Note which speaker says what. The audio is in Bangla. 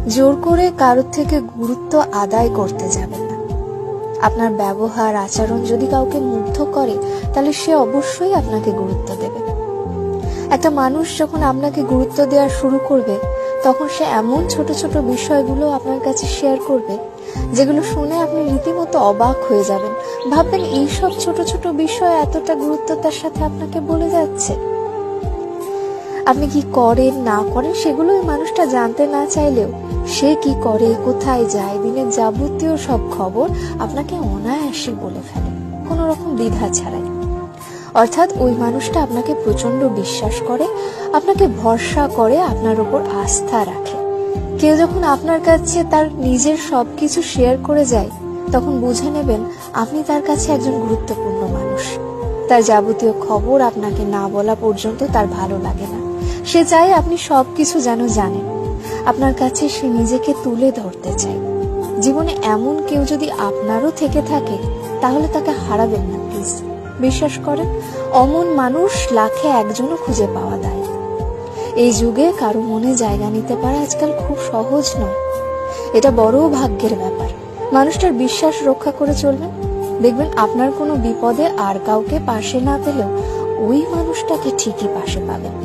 Speaker 1: জোর করে কারোর থেকে গুরুত্ব আদায় করতে যাবেন না। আপনার ব্যবহার আচরণ যদি কাউকে মুগ্ধ করে, তাহলে সে অবশ্যই আপনাকে গুরুত্ব দেবে। একটা মানুষ যখন আপনাকে গুরুত্ব দেওয়া শুরু করবে, তখন সে এমন ছোট ছোট বিষয়গুলো আপনার কাছে শেয়ার করবে, যেগুলো শুনে আপনি রীতিমতো অবাক হয়ে যাবেন। ভাববেন, এইসব ছোট ছোট বিষয় এতটা গুরুত্ব তার সাথে আপনাকে বলে যাচ্ছে। আপনি কি করেন না করেন সেগুলো ওই মানুষটা জানতে না চাইলেও, সে কি করে, কোথায় যায়, দিনের যাবতীয় সব খবর আপনাকে অনায়াসে বলে ফেলে, কোনো রকম দ্বিধা ছাড়াই। অর্থাৎ ওই মানুষটা আপনাকে প্রচন্ড বিশ্বাস করে, আপনাকে ভরসা করে, আপনার উপর আস্থা রাখে। কেউ যখন আপনার কাছে তার নিজের সবকিছু শেয়ার করে যায়, তখন বুঝে নেবেন আপনি তার কাছে একজন গুরুত্বপূর্ণ মানুষ। তার যাবতীয় খবর আপনাকে না বলা পর্যন্ত তার ভালো লাগে না। সে চায় আপনি সবকিছু যেন জানেন। আপনার কাছে সে নিজেকে তুলে ধরতে চায়। জীবনে এমন কেউ যদি আপনারও থেকে থাকে, তাহলে তাকে হারাবেন না প্লিজ। বিশ্বাস করেন, অমন মানুষ লাখে একজনও খুঁজে পাওয়া যায়। এই যুগে কারো মনে জায়গা নিতে পারা আজকাল খুব সহজ নয়। এটা বড় ভাগ্যের ব্যাপার। মানুষটার বিশ্বাস রক্ষা করে চলবেন, দেখবেন আপনার কোনো বিপদে আর কাউকে পাশে না পেলেও ওই মানুষটাকে ঠিকই পাশে পাবেন।